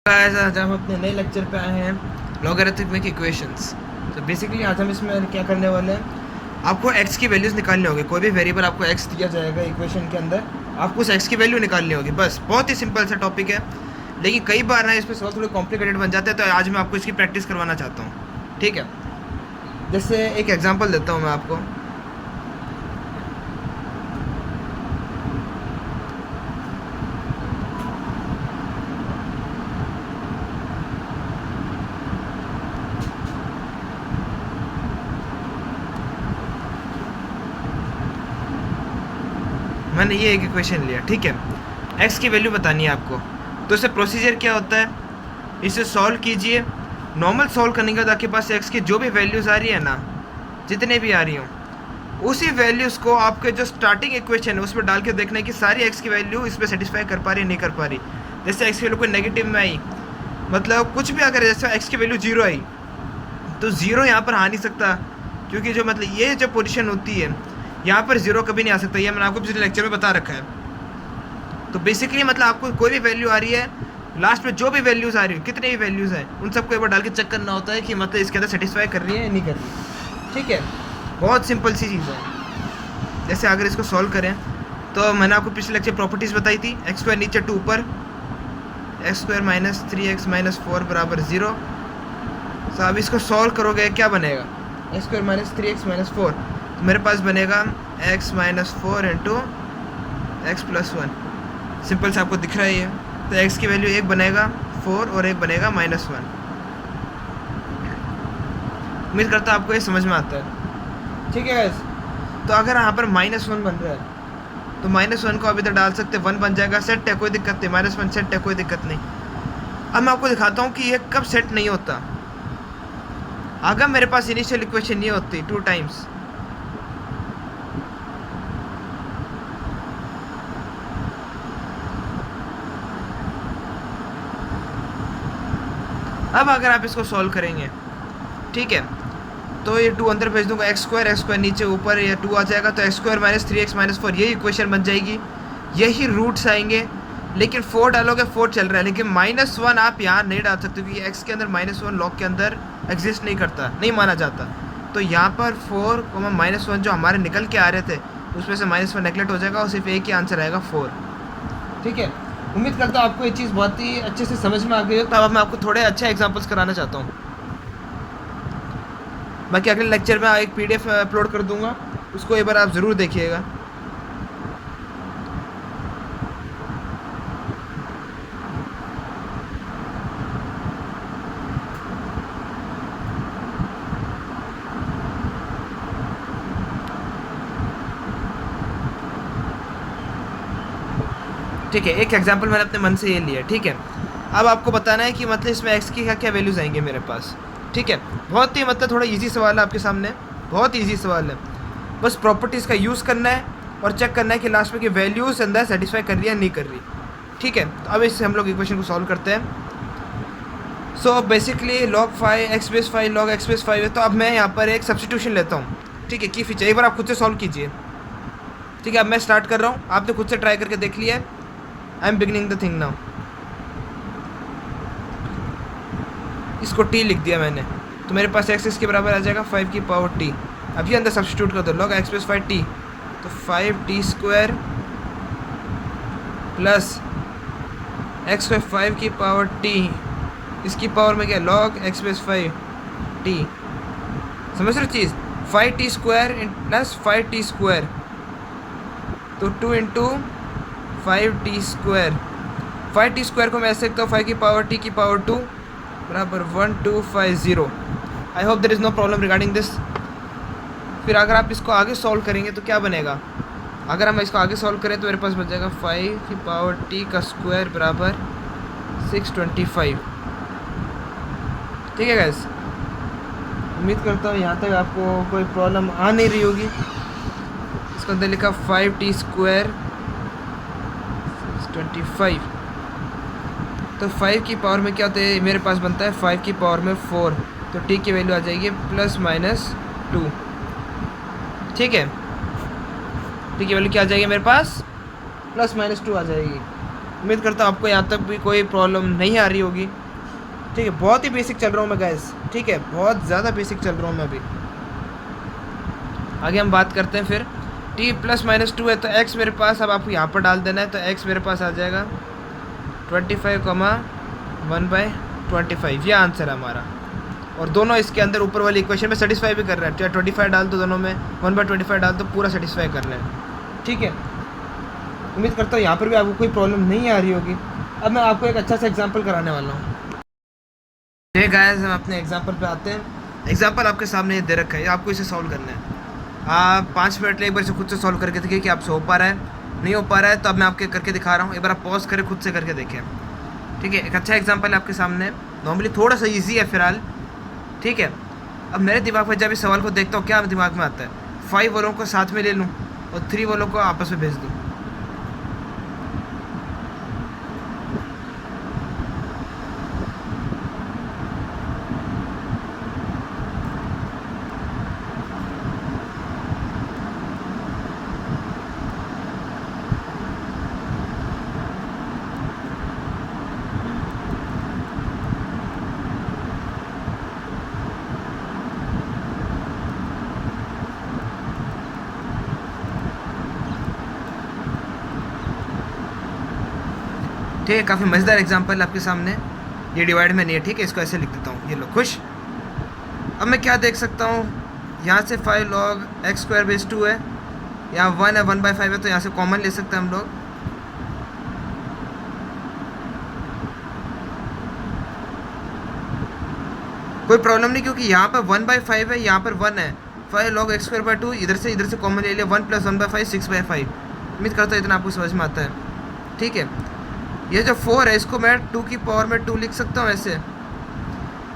Guys, आज हम अपने नए लेक्चर पे आए हैं लॉगरिथमिक इक्वेशंस। तो बेसिकली आज हम इसमें क्या करने वाले हैं, आपको x की वैल्यूज़ निकालनी होगी। कोई भी वेरिएबल आपको x दिया जाएगा इक्वेशन के अंदर, आपको उस x की वैल्यू निकालनी होगी। बस बहुत ही सिंपल सा टॉपिक है, लेकिन कई बार ना इस पर सवाल थोड़े कॉम्प्लिकेटेड बन जाते हैं। तो आज मैं आपको इसकी प्रैक्टिस करवाना चाहता हूँ, ठीक है। जैसे एक एग्जाम्पल देता हूँ मैं आपको। मैंने ये एक इक्वेशन लिया, ठीक है। x की वैल्यू बतानी है आपको, तो इससे प्रोसीजर क्या होता है, इसे सॉल्व कीजिए। नॉर्मल सॉल्व करने के बाद आपके पास x की जो भी वैल्यूज़ आ रही है ना, जितने भी आ रही हों, उसी वैल्यूज़ को आपके जो स्टार्टिंग इक्वेशन है उसमें डाल के देखना है कि सारी x की वैल्यू इस पर सेटिस्फाई कर पा रही है नहीं कर पा रही। जैसे x की वैल्यू कोई नेगेटिव में आई, मतलब कुछ भी अगर जैसे x की वैल्यू 0 आई, तो 0 यहाँ पर आ नहीं सकता, क्योंकि जो मतलब ये जो पोजीशन होती है यहाँ पर 0 कभी नहीं आ सकता। ये मैंने आपको पिछले लेक्चर में बता रखा है। तो बेसिकली मतलब आपको कोई भी वैल्यू आ रही है, लास्ट में जो भी वैल्यूज़ आ रही है, कितने भी वैल्यूज़ हैं, उन सबको एक बार डाल के चेक करना होता है कि मतलब इसके अंदर सेटिस्फाई कर रही है या नहीं कर रही, ठीक है। बहुत सिंपल सी चीज़ है। जैसे अगर इसको सॉल्व करें, तो मैंने आपको पिछले लेक्चर प्रॉपर्टीज़ बताई थी, एक्स स्क्वायर नीचे 2 ऊपर, x square minus 3x minus 4 बराबर 0। तो अब इसको सॉल्व करोगे क्या बनेगा, x square minus 3x minus 4, तो मेरे पास बनेगा x minus 4 into x plus 1। Simple से आपको दिख रहा है ये। तो x की वैल्यू एक बनेगा 4 और एक बनेगा -1। उम्मीद करता हूँ आपको ये समझ में आता है, ठीक है गाइस। तो अगर यहाँ पर -1 बन रहा है, तो -1 को अभी तक डाल सकते, 1 बन जाएगा, सेट है, कोई दिक्कत नहीं। -1 सेट है, कोई दिक्कत नहीं। अब मैं आपको दिखाता हूँ कि ये कब सेट नहीं होता। अगर मेरे पास इनिशियल इक्वेशन ये होती 2 टाइम्स, अब अगर आप इसको सॉल्व करेंगे, ठीक है, तो ये 2 अंदर भेज दूंगा, एक्स स्क्वायर नीचे ऊपर, ये 2 आ जाएगा, तो x square minus 3x minus 4 यही इक्वेशन बन जाएगी, यही रूट्स आएंगे। लेकिन 4 डालोगे, 4 चल रहा है, लेकिन -1 आप यहाँ नहीं डाल सकते, क्योंकि एक्स के अंदर -1 लॉग के अंदर एग्जिस्ट नहीं करता, नहीं माना जाता। तो यहाँ पर 4 -1 जो हमारे निकल के आ रहे थे, उसमें से -1 नेगलेक्ट हो जाएगा और सिर्फ एक ही आंसर आएगा 4, ठीक है। उम्मीद करता हूँ आपको ये चीज़ बहुत ही अच्छे से समझ में आ गई हो। तो अब मैं आपको थोड़े अच्छे एग्जांपल्स कराना चाहता हूँ। बाकी अगले लेक्चर में एक PDF अपलोड कर दूँगा, उसको एक बार आप ज़रूर देखिएगा। ठीक है, एक एग्जांपल मैंने अपने मन से ये लिया, ठीक है। अब आपको बताना है कि मतलब इसमें x की क्या क्या वैल्यूज़ आएंगे मेरे पास, ठीक है। बहुत ही मतलब थोड़ा इजी सवाल है आपके सामने, बहुत इजी सवाल है। बस प्रॉपर्टीज़ का यूज़ करना है और चेक करना है कि लास्ट में की वैल्यूज़ अंदर सेटिस्फाई कर रही है नहीं कर रही, ठीक है। तो अब इससे हम लोग इक्वेशन को सॉल्व करते हैं। So basically log 5 x base 5 log x base 5 है। तो अब मैं यहाँ पर एक सब्स्टिट्यूशन लेता हूँ, ठीक है। की फीचर एक बार आप खुद से सॉल्व कीजिए, ठीक है। अब मैं स्टार्ट कर रहा हूँ, आपने खुद से ट्राई करके देख लिया है। I am beginning the thing now. इसको t लिख दिया मैंने, तो मेरे पास x इसके बराबर आ जाएगा 5 की पावर t। अभी अंदर सब्स्टिट्यूट कर दो, log x प्लस 5t, तो 5t square plus x square 5 की पावर t, इसकी पावर में क्या log x प्लस 5t। समझ रहे चीज़, 5t square plus 5t square, तो 2 into 5t square. 5t square को मैं ऐसे लिखता हूँ 5 की पावर t की पावर 2 बराबर 1250। I hope there is no problem regarding this. फिर अगर आप इसको आगे सॉल्व करेंगे तो क्या बनेगा, अगर हम इसको आगे सॉल्व करें तो मेरे पास बच जाएगा 5 की पावर t का स्क्वायर बराबर 625, ठीक है गाइस। उम्मीद करता हूँ यहाँ तक आपको कोई प्रॉब्लम आ नहीं रही होगी। इसके अंदर लिखा 5t स्क्वायर 25, तो 5 की पावर में क्या होता है, मेरे पास बनता है 5 की पावर में 4, तो t की वैल्यू आ जाएगी +-2, ठीक है। t की वैल्यू क्या आ जाएगी मेरे पास, +-2 आ जाएगी। उम्मीद करता हूँ आपको यहाँ तक भी कोई प्रॉब्लम नहीं आ रही होगी। ठीक है, बहुत ही बेसिक चल रहा हूँ मैं गाइस, ठीक है, बहुत ज़्यादा बेसिक चल रहा हूँ मैं अभी। आगे हम बात करते हैं फिर। t प्लस माइनस 2 है तो x मेरे पास, अब आपको यहाँ पर डाल देना है, तो x मेरे पास आ जाएगा 25,1/25, ये आंसर है हमारा। और दोनों इसके अंदर ऊपर वाली इक्वेशन में सेटिस्फाई भी कर रहा है, चाहे 25 डाल दो दोनों में, 1/25 डाल दो, पूरा सेटिस्फाई कर रहे हैं। ठीक है, उम्मीद करता हूँ यहाँ पर भी आपको कोई प्रॉब्लम नहीं आ रही होगी। अब मैं आपको एक अच्छा सा एग्जांपल कराने वाला हूँ। ठीक गाइस, हम अपने एग्जांपल पे आते हैं। एग्जांपल आपके सामने ये दे रखा है, आपको इसे सॉल्व करना है। आप 5 मिनट ले एक बार से खुद से सॉल्व करके देखिए कि आपसे हो पा रहा है, नहीं हो पा रहा है तो अब मैं आपके करके दिखा रहा हूँ, एक बार आप पॉज करें, खुद से करके देखें। ठीक है, एक अच्छा एग्जांपल है आपके सामने, नॉर्मली थोड़ा सा ईजी है फिलहाल। ठीक है, अब मेरे दिमाग में जब इस सवाल को देखता हूँ क्या दिमाग में आता है, 5 वालों को साथ में ले लूँ और 3 वालों को आपस में भेज दूँ। ठीक है, काफ़ी मज़ेदार एग्जांपल आपके सामने। ये डिवाइड में नहीं है, ठीक है, इसको ऐसे लिख देता हूँ, ये लो खुश। अब मैं क्या देख सकता हूँ, यहाँ से 5 log x² 2 है, यहाँ 1 है, 1/5 है, तो यहाँ से कॉमन ले सकते हैं हम लोग। कोई प्रॉब्लम नहीं, क्योंकि यहाँ पर 1/5 है, यहाँ पर 1 है। 5 log x² 2, इधर से कॉमन ले लिया, 1 + 1/5 6/5। उम्मीद करता हूँ इतना आपको समझ में आता है। ठीक है, ये जो 4 है इसको मैं 2 की पावर में 2 लिख सकता हूँ ऐसे।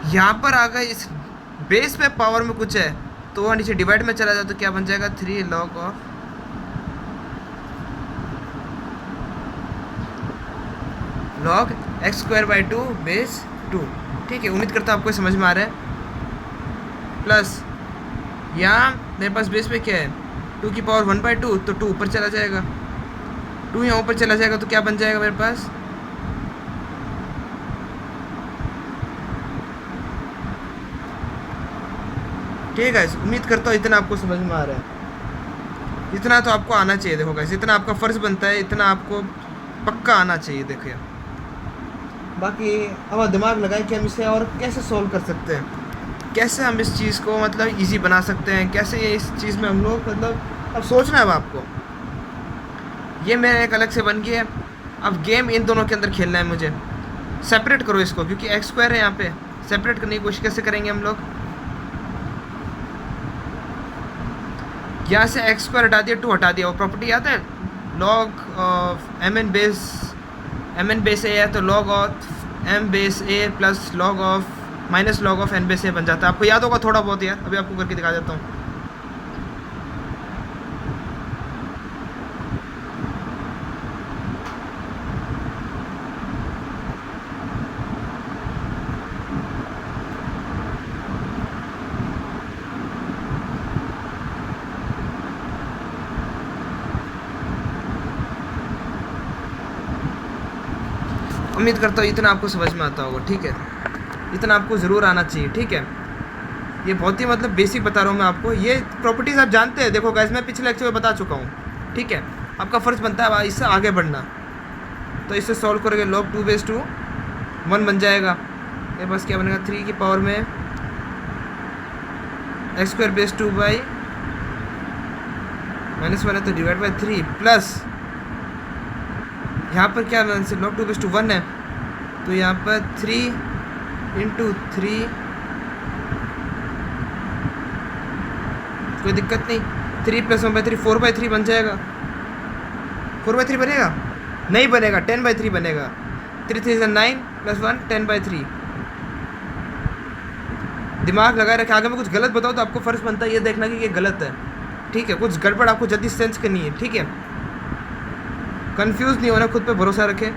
यहाँ पर आ गए इस बेस पे पावर में कुछ है तो वह नीचे डिवाइड में चला जाए तो क्या बन जाएगा, 3 log x² 2 बेस 2। ठीक है, उम्मीद करता हूँ आपको समझ में आ रहा है। प्लस यहाँ मेरे पास बेस पे क्या है, 2 की पावर 1/2, तो 2 ऊपर चला जाएगा, 2 यहाँ ऊपर चला जाएगा तो क्या बन जाएगा मेरे पास, ठीक है। उम्मीद करता हूँ इतना आपको समझ में आ रहा है, इतना तो आपको आना चाहिए। देखो गाइस, इतना आपका फ़र्ज़ बनता है, इतना आपको पक्का आना चाहिए। देखिए, बाकी अब दिमाग लगाए कि हम इसे और कैसे सॉल्व कर सकते हैं, कैसे हम इस चीज़ को मतलब इजी बना सकते हैं, कैसे ये इस चीज़ में हम लोग मतलब अब सोचना है। अब आपको ये मेरा एक अलग से बन गया है। अब गेम इन दोनों के अंदर खेलना है मुझे। सेपरेट करो इसको, क्योंकि x² है यहाँ पे, सेपरेट करने की कोशिश कैसे करेंगे हम लोग, यहाँ से x² हटा दिया, 2 हटा दिया। वो प्रॉपर्टी याद है, log mn बेस a है तो log of m base a plus log of minus log of n base a बन जाता है। आपको याद होगा थोड़ा बहुत यार, अभी आपको करके दिखा देता हूँ। उम्मीद करता हूँ इतना आपको समझ में आता होगा। ठीक है, इतना आपको ज़रूर आना चाहिए। ठीक है, ये बहुत ही मतलब बेसिक बता रहा हूँ मैं आपको, ये प्रॉपर्टीज़ आप जानते हैं। देखो गाइस, मैं पिछले लेक्चर में बता चुका हूँ। ठीक है, आपका फ़र्ज़ बनता है इससे आगे बढ़ना, तो इसे सॉल्व करोगे log 2 बेस 2 1 बन जाएगा। मेरे पास क्या बनेगा, 3 की पावर में x² बेस 2 बाई -1 है तो डिवाइड बाई 3 प्लस यहाँ पर क्या आंसर, log 2 बेस 2 1 है तो यहाँ पर 3 × 3, कोई दिक्कत नहीं, 3 + 1/3 4/3 बन जाएगा। 4/3 बनेगा, नहीं बनेगा, 10/3 बनेगा। 3 3 9 + 1 10/3। दिमाग लगाए रखे, अगर मैं कुछ गलत बताऊँ तो आपको फ़र्ज बनता है ये देखना कि ये गलत है। ठीक है, कुछ गड़बड़ आपको जल्दी सेंस करनी है। ठीक है, कंफ्यूज नहीं होना, खुद पे भरोसा रखें।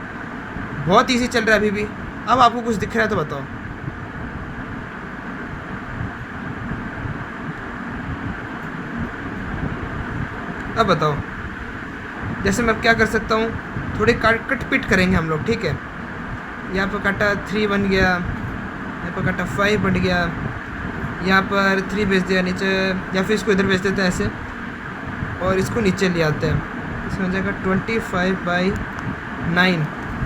बहुत ईजी चल रहा है अभी भी। अब आपको कुछ दिख रहा है तो बताओ। अब बताओ, जैसे मैं क्या कर सकता हूँ, थोड़ी कट पिट करेंगे हम लोग, ठीक है। यहाँ पर काटा 3 बन गया, यहाँ पर काटा 5 बन गया, यहाँ पर 3 भेज दिया नीचे, या फिर इसको इधर भेज देते हैं ऐसे और इसको नीचे ले आते हैं। इसमें हो जाएगा 25/9,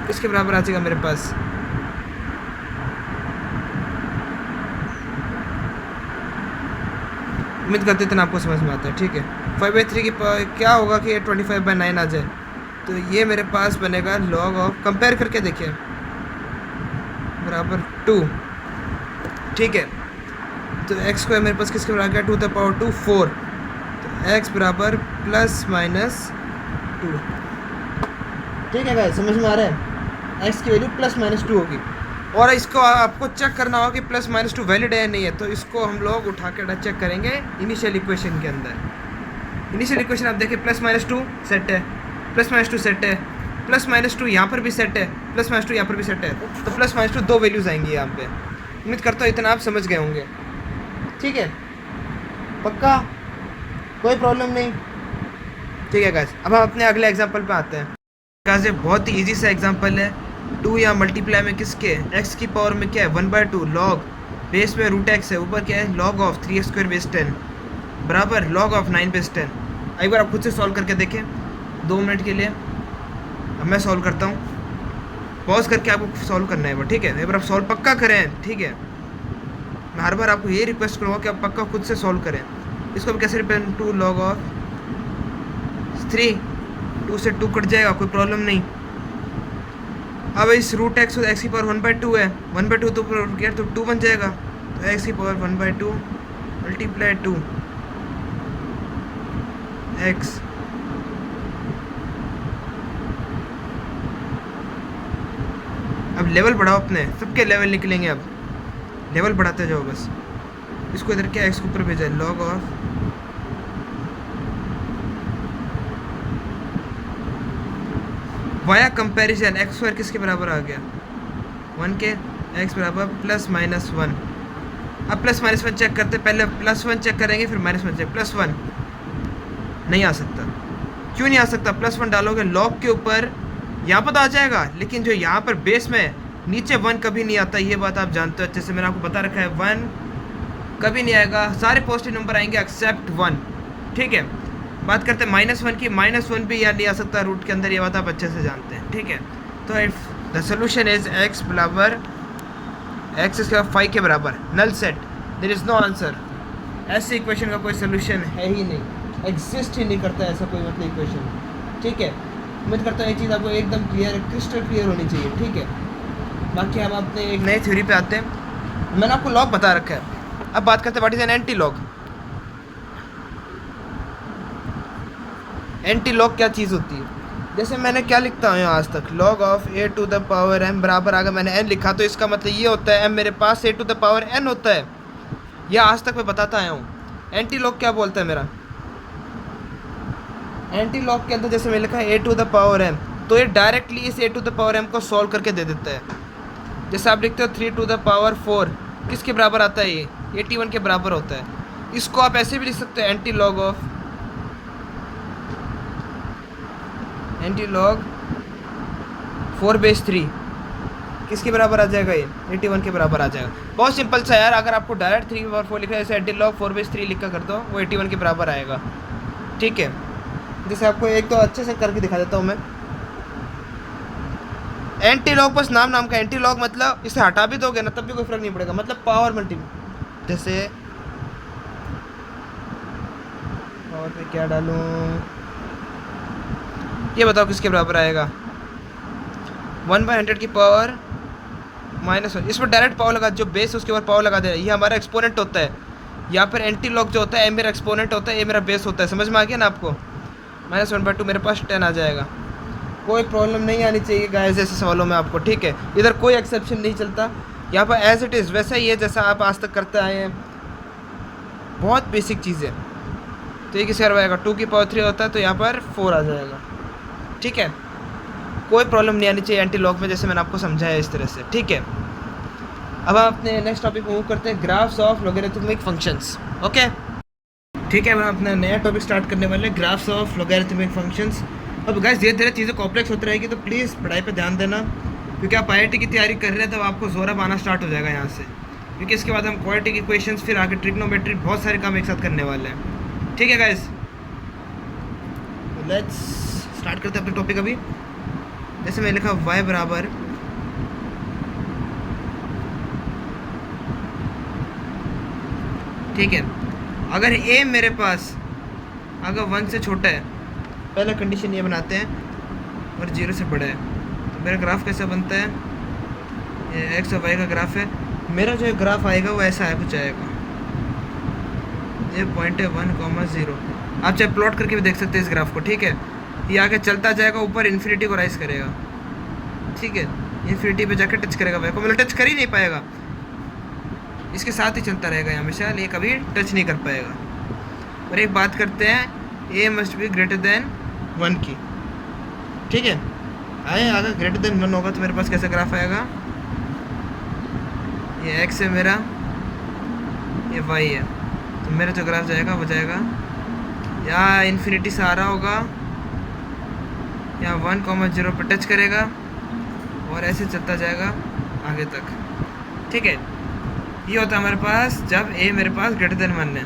इसके बराबर आ जाएगा मेरे पास। उम्मीद करते इतना आपको समझ में आता है, ठीक है। 5/3 की क्या होगा कि 25/9 आ जाए, तो ये मेरे पास बनेगा log ऑफ, कंपेयर करके देखिए, बराबर 2, ठीक है। तो x स्क्वायर मेरे पास किसके बराबर है, 2 द पावर 2 4, तो x बराबर +-2, ठीक है गाइस, समझ में आ रहा है। x की वैल्यू +-2 होगी, और इसको आपको चेक करना होगा कि +-2 वैलिड है या नहीं है, तो इसको हम लोग उठा के चेक करेंगे इनिशियल इक्वेशन के अंदर। इनिशियल इक्वेशन आप देखिए, +-2 सेट है, +-2 सेट है, +-2 यहाँ पर भी सेट है, +-2 यहाँ पर भी सेट है, तो +-2 दो वैल्यूज़ आएंगी यहाँ पे। उम्मीद करता हूँ इतना आप समझ गए होंगे, ठीक है, पक्का, कोई प्रॉब्लम नहीं, ठीक है गाइस। अब हम अपने अगले एग्जाम्पल पे आते हैं। गाइस ये बहुत ही ईजी सा एग्जाम्पल है। 2 यहाँ मल्टीप्लाई में किसके, x की पावर में क्या है 1/2 log, बेस में √x है, ऊपर क्या है log ऑफ 3x² बेस 10 बराबर log ऑफ 9 बेस 10। एक बार आप खुद से सॉल्व करके देखें 2 मिनट के लिए। अब मैं सॉल्व करता हूँ, पॉज करके आपको सॉल्व करना है, ठीक है। एक बार आप सॉल्व पक्का करें, ठीक है। मैं हर बार आपको ये रिक्वेस्ट करूँगा कि आप पक्का खुद से सॉल्व करें। इसको भी कैसे रिप्रेजेंट, 2 log ऑफ 3, 2 से 2 कट जाएगा, कोई प्रॉब्लम नहीं। अब इस √x x की पावर 1/2 है, 1/2 तो क्या, तो 2 बन जाएगा, तो x की पावर 1/2 मल्टीप्लाई 2 x। अब लेवल बढ़ाओ अपने, सबके लेवल निकलेंगे, अब लेवल बढ़ाते जाओ बस। इसको इधर क्या x के ऊपर भेजा है, log of via comparison x square किसके बराबर आ गया 1 के, x बराबर +-1। अब +-1 चेक करते, पहले +1 चेक करेंगे फिर -1 चेक। +1 नहीं आ सकता, क्यों नहीं आ सकता, +1 डालोगे log के ऊपर यहाँ पर तो आ जाएगा, लेकिन जो यहाँ पर बेस में नीचे 1 कभी नहीं आता, ये बात आप जानते हो अच्छे से, मैंने आपको बता रखा है। 1 कभी नहीं आएगा, सारे पॉजिटिव नंबर आएंगे एक्सेप्ट 1, ठीक है। बात करते हैं -1 की, -1 भी यहाँ नहीं आ सकता रूट के अंदर, ये बात आप अच्छे से जानते हैं, ठीक है। तो if the solution is x बराबर, x इसके बाद 5 के बराबर, null set, there is no answer. ऐसे इक्वेशन का कोई सोल्यूशन है ही नहीं, एग्जिस्ट ही नहीं करता ऐसा कोई मतलब इक्वेशन, ठीक है। उम्मीद करता हूँ ये चीज़ आपको एकदम क्लियर, क्रिस्टल क्लियर होनी चाहिए, ठीक है। बाकी हम अपने एक नई थ्योरी पे आते हैं। मैंने आपको लॉग बता रखा है, अब बात करते हैं what is an anti log. Anti log क्या चीज़ होती है, जैसे मैंने क्या लिखता हूँ आज तक, log of a to the power m बराबर, अगर मैंने n लिखा तो इसका मतलब ये होता है m मेरे पास a to the power n होता है, यह आज तक मैं बताता आया हूँ। एंटी लॉग क्या बोलता है मेरा, एंटी लॉग के अंदर जैसे मैंने लिखा है a to the power m, तो ये डायरेक्टली इस a to the power m को सॉल्व करके दे देता है। जैसे आप लिखते हो 3 टू द पावर 4, किसके बराबर आता है, ये 81 के बराबर होता है। इसको आप ऐसे भी लिख सकते हो, anti log of, anti log 4/3 किसके बराबर आ जाएगा, ये 81 के बराबर आ जाएगा। बहुत सिंपल सा यार, अगर आपको डायरेक्ट 3/4 लिखा है, ऐसे एंटी लॉग 4/3 लिखा कर दो, वो 81 के बराबर आएगा, ठीक है। जैसे आपको एक तो अच्छे से करके दिखा देता हूँ मैं। एंटी लॉग बस नाम का, एंटी लॉग मतलब इसे हटा भी दोगे ना तब भी कोई फर्क नहीं पड़ेगा, मतलब पावर मल्टी, जैसे पावर पे क्या डालूँ, ये बताओ किसके बराबर आएगा, 1/100 की पावर -1। इस पर डायरेक्ट पावर लगा, जो बेस है उसके ऊपर पावर लगा दे, ये हमारा एक्सपोनेंट होता है। यहाँ पर एंटी लॉग जो होता है, मेरा एक्सपोनेंट होता है, ये मेरा बेस होता है, समझ में आ गया ना आपको। -1/2 मेरे पास 10 आ जाएगा, कोई प्रॉब्लम नहीं आनी चाहिए गाइस ऐसे सवालों में आपको, ठीक है। इधर कोई एक्सेप्शन नहीं चलता, यहाँ पर एज इट इज़ वैसा ही है जैसा आप आज तक करते आए हैं, बहुत बेसिक चीज़ है। तो ये किसके बराबर आएगा, 2 की पावर 3 होता है, तो यहाँ पर 4 आ जाएगा, ठीक है। कोई प्रॉब्लम नहीं आनी चाहिए एंटी लॉग में, जैसे मैंने आपको समझाया इस तरह से, ठीक है। अब हम अपने नेक्स्ट टॉपिक मूव करते हैं, graphs of logarithmic functions, okay, ठीक है। हम अपना नया टॉपिक स्टार्ट करने वाले हैं, ग्राफ्स ऑफ लॉगरिथमिक फंक्शंस। अब गाइस धीरे धीरे चीज़ें कॉम्प्लेक्स होती रहेगी, तो प्लीज़ पढ़ाई पे ध्यान देना, क्योंकि आप IIT की तैयारी कर रहे हैं तब आपको ज़ोर आना स्टार्ट हो जाएगा यहाँ से, क्योंकि इसके बाद हम क्वालिटी के क्वेश्चंस, फिर आगे ट्रिग्नोमेट्री, बहुत सारे काम एक साथ करने वाले हैं। ठीक है गाइस, लेट्स स्टार्ट करते हैं अपने टॉपिक। अभी जैसे मैंने लिखा y बराबर ठीक है, अगर a मेरे पास अगर 1 से छोटा है, पहला कंडीशन ये बनाते हैं, और 0 से बड़ा है, तो मेरा ग्राफ कैसा बनता है, ये x और y का ग्राफ है। मेरा जो ग्राफ आएगा वो ऐसा है, कुछ आएगा, ये पॉइंट है 1,0। आप चाहे प्लॉट करके भी देख सकते हैं इस ग्राफ को। ठीक है, ये आगे चलता जाएगा, ऊपर इन्फिनिटी को राइज करेगा। ठीक है, इन्फिनिटी पे जाकर टच करेगा, को मतलब टच कर ही नहीं पाएगा, इसके साथ ही चलता रहेगा हमेशा, ये कभी टच नहीं कर पाएगा। और एक बात करते हैं, a must be greater then 1 की। ठीक है, आए अगर ग्रेटर देन 1 होगा तो मेरे पास कैसा ग्राफ आएगा, ये x है मेरा, ये y है, तो मेरा जो ग्राफ जाएगा वो जाएगा यहाँ इन्फिनिटी से आ रहा होगा, यहाँ 1,0 पर टच करेगा और ऐसे चलता जाएगा आगे तक। ठीक है, ये होता है हमारे पास जब a मेरे पास ग्रेटर देन 1 है।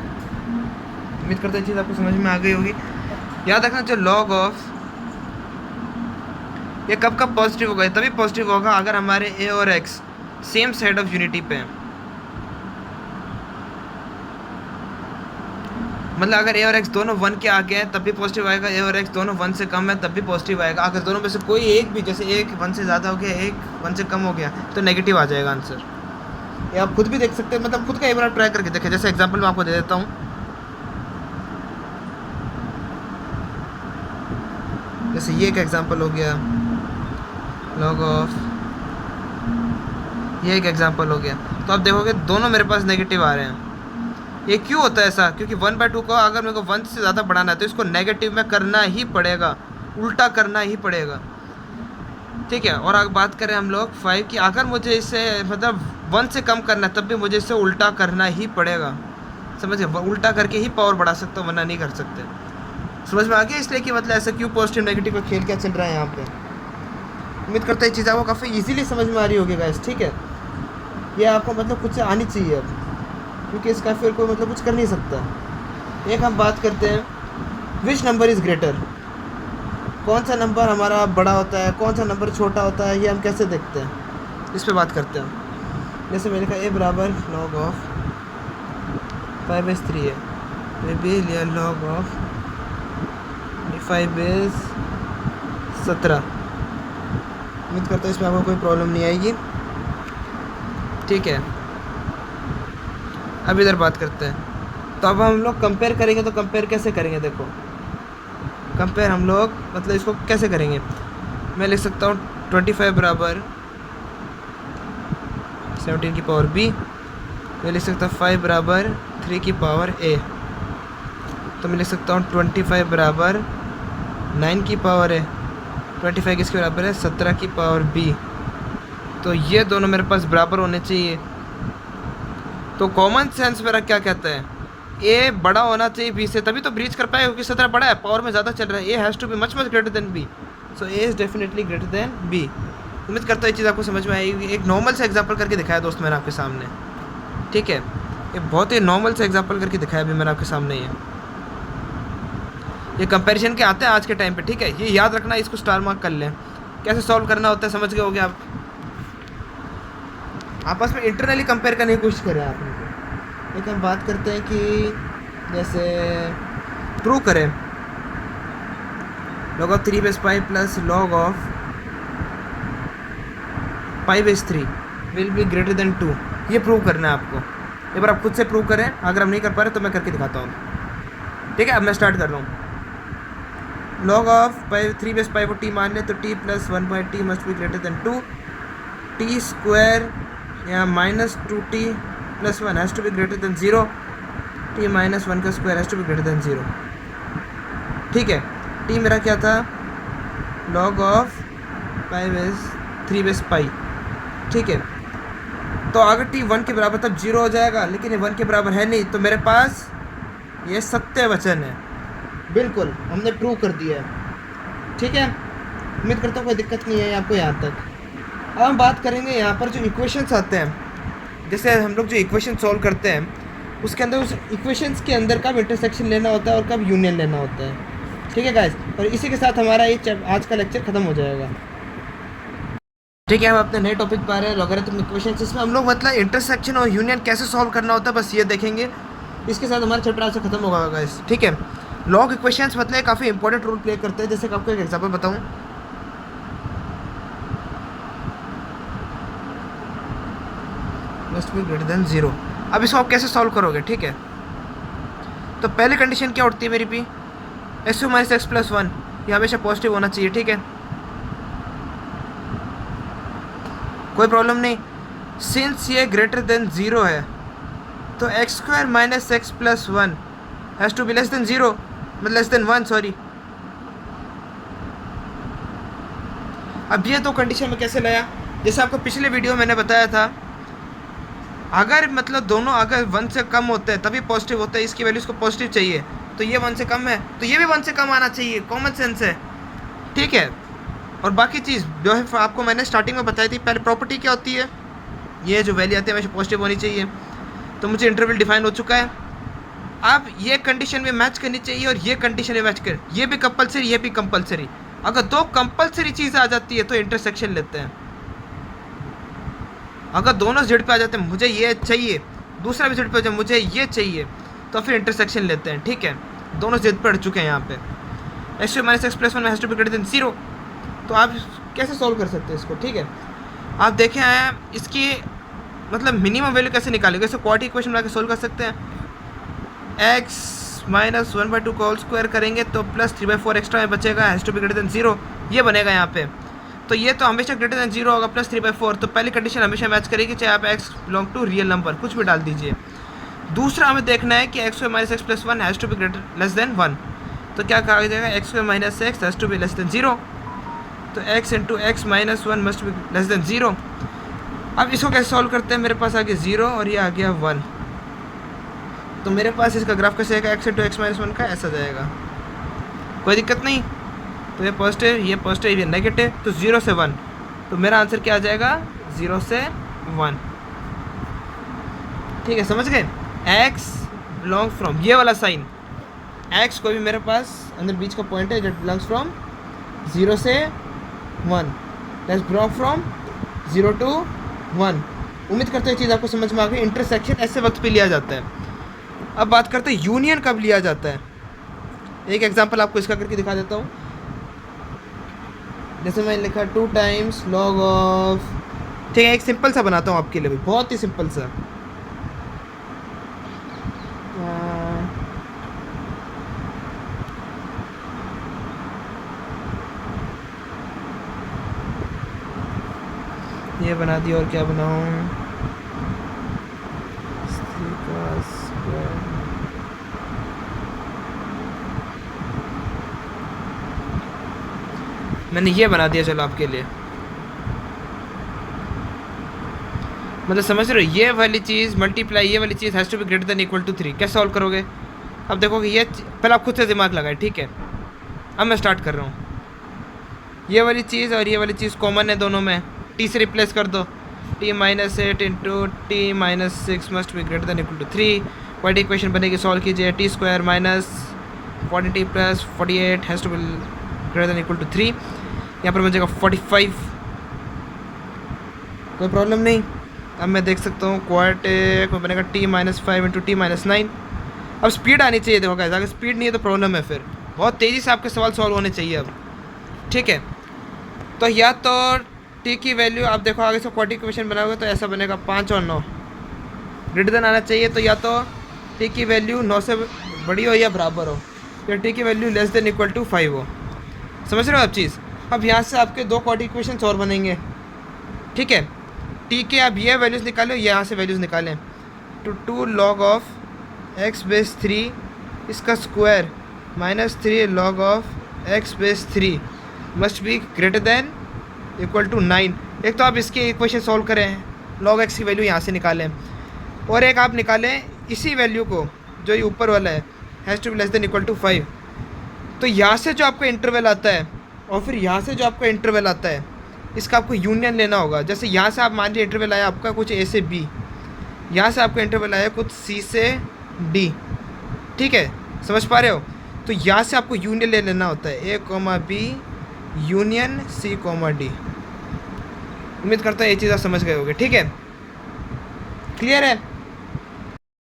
उम्मीद करते हैं चीज़ आपको समझ में आ गई होगी। याद रखना, जो लॉग ऑफ ये कब कब पॉजिटिव होगा, तभी पॉजिटिव होगा अगर हमारे a और x same side of unity पे हैं। मतलब अगर a और x दोनों 1 के आगे हैं तब भी पॉजिटिव आएगा, a और x दोनों 1 से कम है तब भी पॉजिटिव आएगा। अगर दोनों में से कोई एक भी, जैसे एक 1 से ज़्यादा हो गया, एक 1 से कम हो गया, तो नेगेटिव आ जाएगा आंसर। ये आप खुद भी देख सकते हैं, मतलब खुद का एक बार ट्राई करके देखें। जैसे एग्जांपल मैं आपको दे देता हूँ, जैसे ये एक एग्जांपल हो गया लॉग ऑफ, ये एक एग्जांपल हो गया, तो आप देखोगे दोनों मेरे पास नेगेटिव आ रहे हैं। ये क्यों होता है ऐसा, क्योंकि 1/2 को अगर मेरे को 1 से ज़्यादा बढ़ाना है तो इसको नेगेटिव में करना ही पड़ेगा, उल्टा करना ही पड़ेगा। ठीक है, और अगर बात करें हम लोग 5 की, अगर मुझे इसे मतलब 1 से कम करना है तब भी मुझे इसे उल्टा करना ही पड़ेगा। समझ गए, उल्टा करके ही पावर बढ़ा सकता हूँ, वरना नहीं कर सकते। समझ में आ गया इसलिए कि मतलब ऐसा क्यों पॉजिटिव नेगेटिव का खेल क्या चल रहा है यहाँ पे। उम्मीद करता है ये चीज़ आपको काफ़ी ईजिली समझ में आ रही होगी गाइस। ठीक है, ये आपको मतलब कुछ से आनी चाहिए अब, क्योंकि इसका फिर कोई मतलब कुछ कर नहीं सकता। एक हम बात करते हैं, विच नंबर इज़ ग्रेटर, कौन सा नंबर हमारा बड़ा होता है, कौन सा नंबर छोटा होता है, ये हम कैसे देखते हैं, इस पे बात करते हैं। जैसे मैंने कहा a बराबर लॉग ऑफ 5/3 है, मैं भी लिया लॉग ऑफ 5/17। उम्मीद करता हूँ इसमें आपको कोई प्रॉब्लम नहीं आएगी। ठीक है, अब इधर बात करते हैं, तो अब हम लोग कंपेयर करेंगे, तो कंपेयर कैसे करेंगे, देखो कंपेयर हम लोग मतलब इसको कैसे करेंगे। मैं लिख सकता हूँ 25 बराबर 17 की पावर b, मैं लिख सकता हूँ 5 बराबर 3 की पावर a, तो मैं लिख सकता हूँ 25 बराबर 9 की पावर a, 25 किसके बराबर है, 17 की पावर b। तो ये दोनों मेरे पास बराबर होने चाहिए। तो कॉमन सेंस मेरा क्या कहता है, a बड़ा होना चाहिए b से, तभी तो ब्रीच कर पाए, क्योंकि 17 बड़ा है, पावर में ज़्यादा चल रहा है। a has to be much greater than b, so a is definitely greater than b। उम्मीद करता हूँ ये चीज़ आपको समझ में आएगी। एक नॉर्मल से एग्जांपल करके दिखाया दोस्त मैंने आपके सामने। ठीक है, ये बहुत ही नॉर्मल से एग्जांपल करके दिखाया अभी मैंने आपके सामने। ये कंपैरिजन के आते हैं आज के टाइम पे। ठीक है, ये याद रखना, इसको स्टार मार्क कर लें। कैसे सॉल्व करना होता है समझ गए होगे आप। आपस में इंटरनली कंपेयर करने की कोशिश करें आप लोग। एक हम बात करते हैं कि जैसे प्रूव करें log of 3/5 plus log of 5/3 will be greater than 2। ये प्रूव करना है आपको। एक बार आप खुद से प्रूव करें, अगर हम नहीं कर पा रहे तो मैं करके दिखाता हूँ। ठीक है, अब मैं स्टार्ट कर रहा हूँ। log ऑफ 3/5 को t मान ले तो t plus 1/t must be greater than 2, t square या minus 2t plus 1 has to be greater than 0, t minus 1 का square has to be greater than 0। ठीक है, t मेरा क्या था, log ऑफ 3/5। ठीक है, तो अगर t 1 के बराबर तब 0 हो जाएगा, लेकिन ये 1 के बराबर है नहीं, तो मेरे पास ये सत्य वचन है। बिल्कुल, हमने प्रूव कर दिया है। ठीक है, उम्मीद करता हूँ कोई दिक्कत नहीं है आपको यहाँ तक। अब हम बात करेंगे यहाँ पर जो इक्वेशंस आते हैं, जैसे हम लोग जो इक्वेशन सॉल्व करते हैं उसके अंदर उस इक्वेशंस के अंदर कब इंटरसेक्शन लेना होता है और कब यूनियन लेना होता है। ठीक है गाइस, और इसी के साथ हमारा ये आज का लेक्चर ख़त्म हो जाएगा। ठीक है, हम अपने नए टॉपिक पर आ रहे हैं, लॉगरिथम इक्वेशंस। इसमें हम लोग मतलब इंटरसेक्शन और यूनियन कैसे सॉल्व करना होता है बस ये देखेंगे। इसके साथ हमारा चैप्टर आज से खत्म होगा गाइस। ठीक है, लॉग इक्वेशंस मतलब काफ़ी इंपॉर्टेंट रोल प्ले करते हैं। जैसे कि आपको एक एग्जांपल बताऊं, मस्ट बी ग्रेटर देन 0। अब इसको आप कैसे सॉल्व करोगे? ठीक है, तो पहली कंडीशन क्या उठती है मेरी P, x minus x plus 1 ये हमेशा पॉजिटिव होना चाहिए। ठीक है, कोई प्रॉब्लम नहीं। सिंस ये ग्रेटर देन 0 है तो x square minus x plus 1 has to be less than 0, मतलब लेस देन 1 सॉरी। अब ये तो कंडीशन में कैसे लाया, जैसे आपको पिछले वीडियो मैंने बताया था, अगर मतलब दोनों अगर 1 से कम होते हैं तभी पॉजिटिव होता है, इसकी वैल्यू इसको पॉजिटिव चाहिए, तो ये 1 से कम है तो ये भी 1 से कम आना चाहिए, कॉमन सेंस है। ठीक है, और बाकी चीज़ जो है आपको मैंने स्टार्टिंग में बताई थी, पहले प्रॉपर्टी क्या होती है, ये जो वैल्यू आती है हमेशा पॉजिटिव होनी चाहिए। तो मुझे इंटरवल डिफाइन हो चुका है। अब ये कंडीशन में मैच करनी चाहिए और ये कंडीशन में मैच कर, ये भी कंपलसरी ये भी कंपलसरी। अगर दो कंपलसरी चीज़ आ जाती है तो इंटरसेक्शन लेते हैं। अगर दोनों जिड पे आ जाते हैं, मुझे ये चाहिए, दूसरा भी जिड पे आ जाए मुझे ये चाहिए, तो फिर इंटरसेक्शन लेते हैं। ठीक है, दोनों जिद पे अड़ चुके हैं यहाँ पे। X minus x plus 1 has to be greater than 0, तो आप कैसे सॉल्व कर सकते हैं इसको? ठीक है, आप देखें इसकी मतलब मिनिमम वैल्यू कैसे निकालेंगे, इसको क्वाड्रेटिक इक्वेशन बना के सॉल्व कर सकते हैं। एक्स माइनस 1/2 का होल स्क्वायर करेंगे तो प्लस 3/4 एक्स्ट्रा में बचेगा, has to be greater than 0 ये बनेगा यहाँ पे। तो ये तो हमेशा ग्रेटर देन 0 होगा, प्लस 3/4, तो पहली कंडीशन हमेशा मैच करेगी, चाहे आप x belong to real number कुछ भी डाल दीजिए। दूसरा हमें देखना है कि x minus x plus 1 has to be greater less than 1, तो क्या कहा जाएगा, x minus x has to be less than 0, तो x into x minus 1 must be less than 0। अब इसको कैसे सॉल्व करते हैं, मेरे पास आ गया 0 और ये आ गया 1, तो मेरे पास इसका ग्राफ कैसे आएगा, x इंटू एक्स माइनस 1 का ऐसा जाएगा, कोई दिक्कत नहीं। तो ये पॉजिटिव ये नेगेटिव, तो 0 से 1, तो मेरा आंसर क्या आ जाएगा, 0 से 1। ठीक है, समझ गए। x बिलोंग फ्रॉम ये वाला साइन, x कोई भी मेरे पास अंदर बीच का पॉइंट है, दैट बिलोंग्स फ्रॉम 0 से 1, दैट्स बिलोंग फ्रॉम 0 to 1। उम्मीद करते हैं चीज़ आपको समझ में आ गई। इंटरसेक्शन ऐसे वक्त पे लिया जाता है। अब बात करते हैं यूनियन कब लिया जाता है। एक एग्जांपल आपको इसका करके दिखा देता हूँ। जैसे मैंने लिखा 2 टाइम्स लॉग ऑफ, ठीक है, एक सिंपल सा बनाता हूँ आपके लिए, बहुत ही सिंपल सा। ये बना दिया, और क्या बनाऊँ, मैंने ये बना दिया, चलो आपके लिए, मतलब समझ रहे हो, ये वाली चीज़ मल्टीप्लाई ये वाली चीज़ has to be greater than equal to 3। कैसे सॉल्व करोगे? अब देखोगे ये पहले आप खुद से दिमाग लगाए। ठीक है, अब मैं स्टार्ट कर रहा हूँ। ये वाली चीज़ और ये वाली चीज़ कॉमन है दोनों में, t से रिप्लेस कर दो, t minus 8 into t minus 6 must be greater than equal to 3। Quadratic equation बनेगी, सॉल्व कीजिए, t square minus 40t plus 48 has to be greater than equal to 3। यहाँ पर बचेगा 45, कोई प्रॉब्लम नहीं। अब मैं देख सकता हूँ क्वाड्रेटिक में बनेगा t minus 5 into t minus 9। अब स्पीड आनी चाहिए, देखो गाइस, अगर स्पीड नहीं है तो प्रॉब्लम है, फिर बहुत तेज़ी से आपके सवाल सॉल्व होने चाहिए अब। ठीक है, तो या तो t की वैल्यू आप देखो आगे से क्वाड्रेटिक इक्वेशन बनाओगे तो ऐसा बनेगा 5 और 9 ग्रेटर देन आना चाहिए, तो या तो t की वैल्यू 9 से बड़ी हो या बराबर हो, या t की value less than equal to 5 हो। समझ रहे हो आप चीज़? अब यहाँ से आपके 2 क्वाड्रेटिक इक्वेशन और बनेंगे। ठीक है, t के आप ये वैल्यूज़ निकालो, यहाँ से वैल्यूज़ निकालें, तो 2 लॉग ऑफ x बेस 3 इसका square minus 3 log of x base 3 must be greater than equal to 9। एक तो आप इसके इक्वेशन सॉल्व करें, लॉग x की वैल्यू यहाँ से निकालें, और एक आप निकालें इसी वैल्यू को जो ये ऊपर वाला है, has to be less than equal to 5। तो यहाँ से जो आपका इंटरवल आता है और फिर यहाँ से जो आपका इंटरवल आता है इसका आपको यूनियन लेना होगा। जैसे यहाँ से आप मान लीजिए इंटरवल आया आपका कुछ ए से बी, यहाँ से आपका इंटरवल आया कुछ सी से डी, ठीक है, समझ पा रहे हो? तो यहाँ से आपको यूनियन ले लेना होता है, A comma B union C comma D. उम्मीद करता हूँ ये चीज़ आप समझ गए होगे, ठीक है, क्लियर है?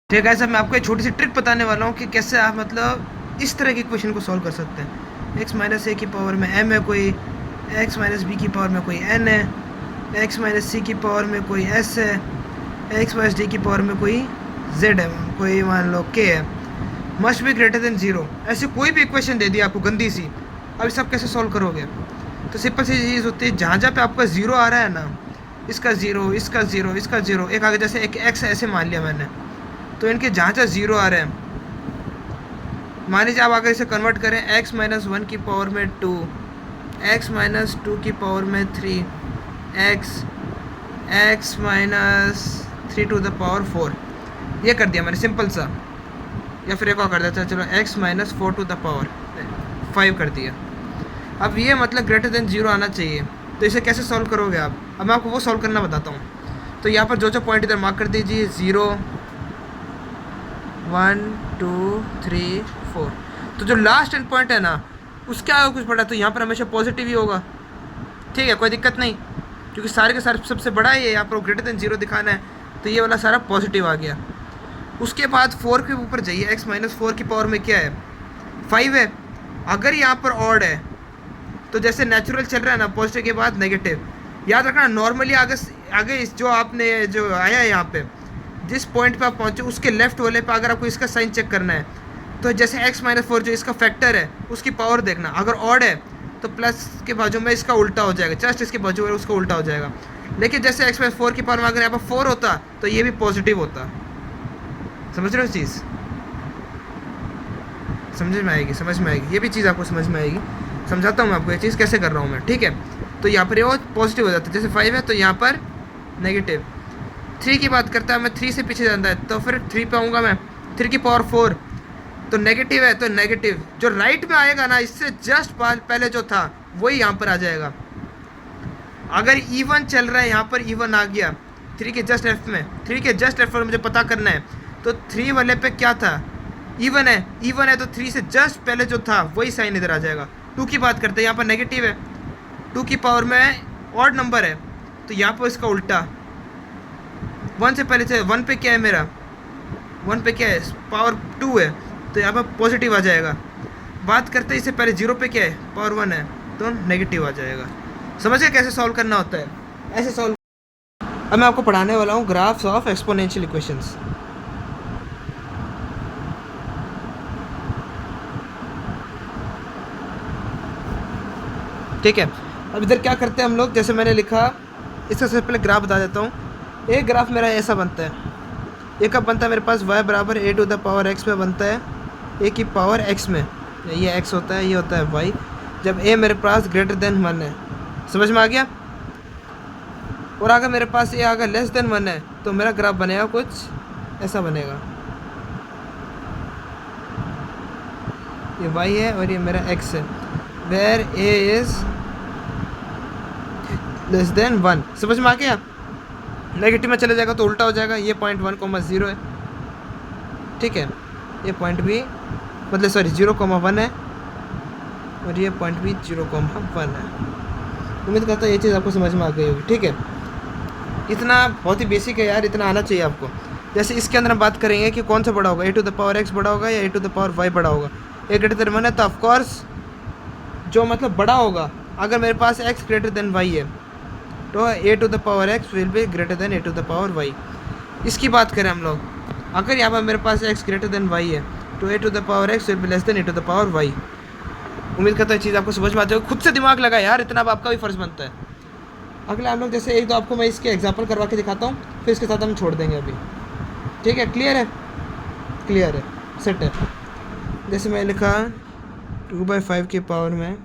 ठीक है, सर मैं आपको एक छोटी सी ट्रिक बताने वाला हूँ कि कैसे आप मतलब इस तरह के क्वेश्चन को सॉल्व कर सकते हैं। एक्स माइनस ए की पावर में एम है कोई, एक्स माइनस बी की पावर में कोई एन है, एक्स माइनस सी की पावर में कोई एस है, एक्स माइनस डी की पावर में कोई जेड है, कोई मान लो के है, must be greater than zero. ऐसी कोई भी इक्वेशन दे दी आपको गंदी सी, अब सब कैसे सॉल्व करोगे? तो सिंपल सी चीज़ होती है, जहाँ जहाँ पे आपका ज़ीरो आ रहा है ना, इसका ज़ीरो, इसका ज़ीरो, इसका ज़ीरो, एक आगे जैसे एक एक्स ऐसे मान लिया मैंने, तो इनके जहाँ जहाँ ज़ीरो आ रहे हैं, मान लीजिए आप अगर इसे कन्वर्ट करें एक्स माइनस वन की पावर में टू, एक्स माइनस टू की पावर में three, x minus three to the power four, ये कर दिया मैंने सिंपल सा। या फिर एक और कर देता, चलो x minus four to the power five कर दिया। अब ये मतलब ग्रेटर देन जीरो आना चाहिए, तो इसे कैसे सॉल्व करोगे आप? अब मैं आपको वो सॉल्व करना बताता हूँ। तो यहाँ पर जो जो पॉइंट इधर मार्क कर दीजिए, 0 1 2 3 4, तो जो लास्ट एंड पॉइंट है ना उसके आगे कुछ पड़ा तो यहाँ पर हमेशा पॉजिटिव ही होगा, ठीक है, कोई दिक्कत नहीं, क्योंकि सारे के सारे सबसे बड़ा है ये, यहाँ पर ग्रेटर देन जीरो दिखाना है, तो ये वाला सारा पॉजिटिव आ गया। उसके बाद 4 के ऊपर जाइए, एक्स माइनस फोर की पावर में क्या है, 5 है। अगर यहाँ पर ऑड है तो जैसे नेचुरल चल रहा है ना, पॉजिटिव के बाद नेगेटिव, याद रखना नॉर्मली आगे इस जो आपने जो आया है यहाँ पे जिस पॉइंट पे आप पहुँचे उसके लेफ्ट वाले पे अगर आपको इसका साइन चेक करना है, तो जैसे एक्स माइनस फोर जो इसका फैक्टर है उसकी पावर देखना, अगर ऑड है तो प्लस के बाजू में इसका उल्टा हो जाएगा, जस्ट इसके बाजू में उसका उल्टा हो जाएगा। लेकिन जैसे एक्स माइनस फोर की पावर में अगर यहाँ पर 4 होता तो ये भी पॉजिटिव होता। समझ रहे हो चीज़? समझ में आएगी, ये भी चीज़ आपको समझ में आएगी। समझाता हूँ मैं आपको ये चीज़ कैसे कर रहा हूँ मैं, ठीक है? तो यहाँ पर ये पॉजिटिव हो जाता है, जैसे 5 है तो यहाँ पर नेगेटिव। 3 की बात करता है, मैं 3 से पीछे जाता है तो फिर 3 पे आऊँगा मैं, 3 की पावर 4 तो नेगेटिव है, तो नेगेटिव जो राइट में आएगा ना इससे जस्ट पहले जो था वही यहाँ पर आ जाएगा। अगर इवन चल रहा है, यहाँ पर इवन आ गया 3 के जस्ट लेफ्ट में, 3 के जस्ट लेफ्ट पर मुझे पता करना है, तो 3 वाले पे क्या था, इवन है तो 3 से जस्ट पहले जो था वही साइन इधर आ जाएगा। 2 की बात करते हैं, यहाँ पर नेगेटिव है, 2 की पावर में ऑड नंबर है तो यहाँ पर इसका उल्टा, 1 से पहले से 1 पे क्या है मेरा, 1 पे क्या है, पावर 2 है तो यहाँ पर पॉजिटिव आ जाएगा। बात करते हैं इससे पहले 0 पे क्या है, पावर 1 है तो नेगेटिव आ जाएगा। समझ गए कैसे सॉल्व करना होता है? ऐसे सॉल्व। अब मैं आपको पढ़ाने वाला हूँ ग्राफ्स ऑफ एक्सपोनेंशियल इक्वेशंस। ठीक है, अब इधर क्या करते हैं हम लोग, जैसे मैंने लिखा इसका सबसे पहले ग्राफ बता देता हूँ। एक ग्राफ मेरा ऐसा बनता है, ये कब बनता है मेरे पास, y बराबर a to the power x में बनता है, a की पावर x में, ये x होता है, ये होता है y, जब a मेरे पास ग्रेटर देन 1 है। समझ में आ गया? और अगर मेरे पास a अगर लेस देन 1 है तो मेरा ग्राफ बनेगा कुछ ऐसा बनेगा, ये y है और ये मेरा x है, where a is less than 1। समझ में आ गया? नेगेटिव में चले जाएगा तो उल्टा हो जाएगा, ये पॉइंट 1,0 है, ठीक है, ये पॉइंट भी मतलब सॉरी 0,1 है और ये पॉइंट भी 0,1 है। उम्मीद करता हूँ ये चीज़ आपको समझ में आ गई होगी, ठीक है? इतना बहुत ही बेसिक है यार, इतना आना चाहिए आपको। जैसे इसके अंदर हम बात करेंगे कि कौन सा बड़ा होगा, a to the power x बड़ा होगा या a to the power y बड़ा होगा। a ग्रेटर देन 1 है तो ऑफकोर्स जो मतलब बड़ा होगा, अगर मेरे पास x ग्रेटर देन y है तो a to the power x will be greater than a to the power y। इसकी बात करें हम लोग, अगर यहाँ पर मेरे पास x ग्रेटर देन y है तो a to the power x will be less than a to the power y। उम्मीद करता है चीज़ आपको समझ में आती होगी, खुद से दिमाग लगा यार, इतना अब आपका भी फ़र्ज़ बनता है। अगला हम लोग जैसे एक दो आपको मैं इसके एग्जांपल करवा के दिखाता हूँ, फिर इसके साथ हम छोड़ देंगे अभी, ठीक है? क्लियर है, सेट है। जैसे मैं लिखा 2/5 की पावर में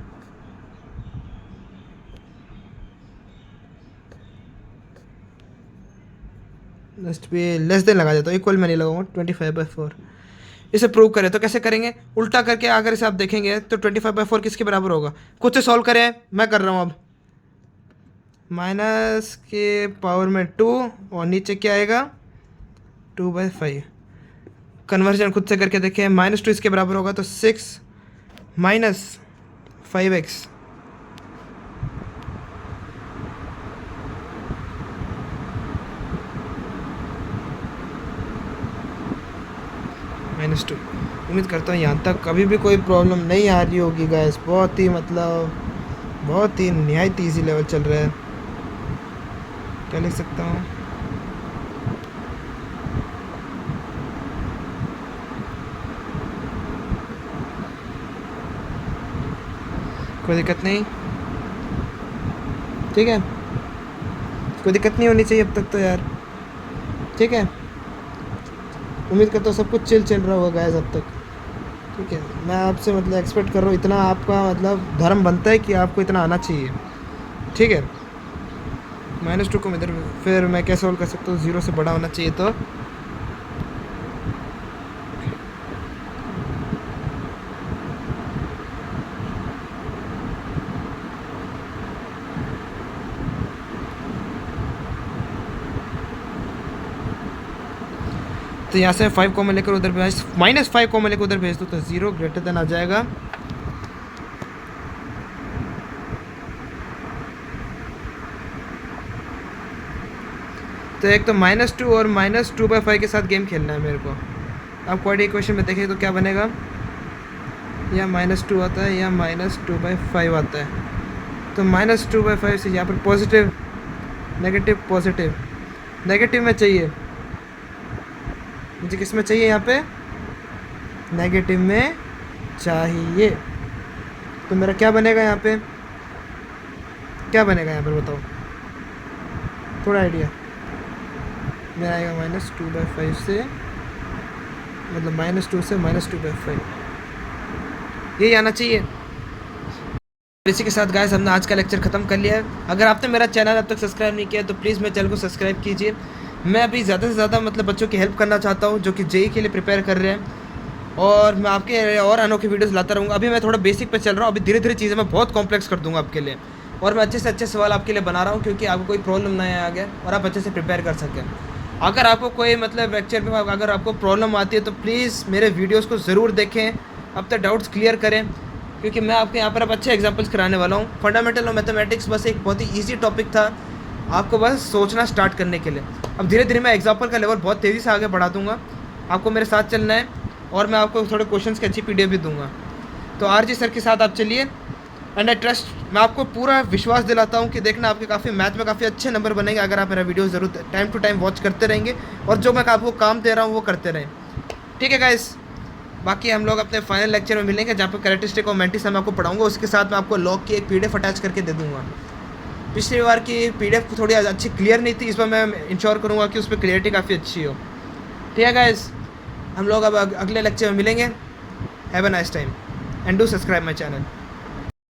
जस्ट पे लेस देन लगा देता हूँ, इक्वल में नहीं लगाऊंगा, 25/4 इसे प्रूव करें तो कैसे करेंगे, उल्टा करके अगर इसे आप देखेंगे तो 25/4 किसके बराबर होगा, खुद से सॉल्व करें, मैं कर रहा हूँ अब। माइनस के पावर में 2 और नीचे क्या आएगा 2/5। कन्वर्जन खुद से करके देखें, -2 इसके बराबर होगा तो 6 माइनस 5x -2। उम्मीद करता हूँ यहाँ तक कभी भी कोई प्रॉब्लम नहीं आ रही होगी गाइस। बहुत ही मतलब बहुत ही निहायत ईजी लेवल चल रहा है। क्या लिख सकता हूँ, कोई दिक्कत नहीं, ठीक है, कोई दिक्कत नहीं होनी चाहिए अब तक तो यार, ठीक है। उम्मीद करता हूँ सब कुछ चिल चल रहा होगा गाइस अब तक, ठीक है। मैं आपसे मतलब एक्सपेक्ट कर रहा हूँ, इतना आपका मतलब धर्म बनता है कि आपको इतना आना चाहिए, ठीक है। -2 को इधर फिर मैं कैसे सोल्व कर सकता हूँ, 0 से बड़ा होना चाहिए तो यहाँ से 5 को मैं लेकर उधर -5 को मैं लेकर उधर भेज दूँ तो 0 ग्रेटर देन आ जाएगा। तो एक तो -2 और -2/5 के साथ गेम खेलना है मेरे को। आप क्वाड्रेटिक इक्वेशन में देखें तो क्या बनेगा, या -2 आता है या -2/5 आता है। तो -2/5 से यहाँ पर पॉजिटिव नेगेटिव पॉजिटिव नेगेटिव में चाहिए मुझे, किस में चाहिए, यहाँ पे नेगेटिव में चाहिए। तो मेरा क्या बनेगा यहाँ पे, क्या बनेगा यहाँ पर बताओ, थोड़ा आइडिया। मेरा आएगा -2/5 से मतलब -2 से -2/5, यही आना चाहिए। इसी के साथ गाइस हमने आज का लेक्चर ख़त्म कर लिया है। अगर आपने मेरा चैनल अब तक सब्सक्राइब नहीं किया तो प्लीज़ मेरे चैनल को सब्सक्राइब कीजिए। मैं अभी ज़्यादा से ज़्यादा मतलब बच्चों की हेल्प करना चाहता हूँ जो कि जेई के लिए प्रिपेयर कर रहे हैं, और मैं आपके और अनोखी वीडियोस लाता रहूँगा। अभी मैं थोड़ा बेसिक पे चल रहा हूँ, अभी धीरे धीरे चीज़ें मैं बहुत कॉम्प्लेक्स कर दूँगा आपके लिए, और मैं अच्छे से अच्छे सवाल आपके लिए बना रहा हूँ क्योंकि आपको कोई प्रॉब्लम ना आए और आप अच्छे से प्रिपेयर कर सकें। अगर आपको कोई मतलब लेक्चर में अगर आपको प्रॉब्लम आती है तो प्लीज़ मेरे वीडियोज़ को ज़रूर देखें, अब तक डाउट्स क्लियर करें, क्योंकि मैं आपके यहाँ पर अब अच्छे एग्जाम्पल्स कराने वाला हूँ। फंडामेंटल और मैथमेटिक्स बस एक बहुत ही ईजी टॉपिक था आपको बस सोचना स्टार्ट करने के लिए। अब धीरे धीरे मैं एग्जाम्पल का लेवल बहुत तेज़ी से आगे बढ़ा दूँगा, आपको मेरे साथ चलना है, और मैं आपको थोड़े क्वेश्चंस की अच्छी PDF भी दूंगा। तो आरजी सर के साथ आप चलिए, एंड आई ट्रस्ट, मैं आपको पूरा विश्वास दिलाता हूँ कि देखना आपके काफ़ी मैथ में काफ़ी अच्छे नंबर बनेंगे अगर आप मेरा वीडियो ज़रूर टाइम टू टाइम वॉच करते रहेंगे, और जो मैं आपको काम दे रहा हूँ वो करते रहें, ठीक है गाइस। बाकी हम लोग अपने फाइनल लेक्चर में मिलेंगे जहाँ पर कैरेक्टरिस्टिक और मैंटिस मैं आपको पढ़ाऊँगा, उसके साथ मैं आपको लॉग की एक PDF अटैच करके दे दूँगा। पिछली बार की PDF थोड़ी अच्छी क्लियर नहीं थी, इस बार मैं इंश्योर करूँगा कि उस पर क्लियरिटी काफ़ी अच्छी हो, ठीक है गाइस। हम लोग अब अगले लेक्चर में मिलेंगे। Have a nice time and do subscribe my channel.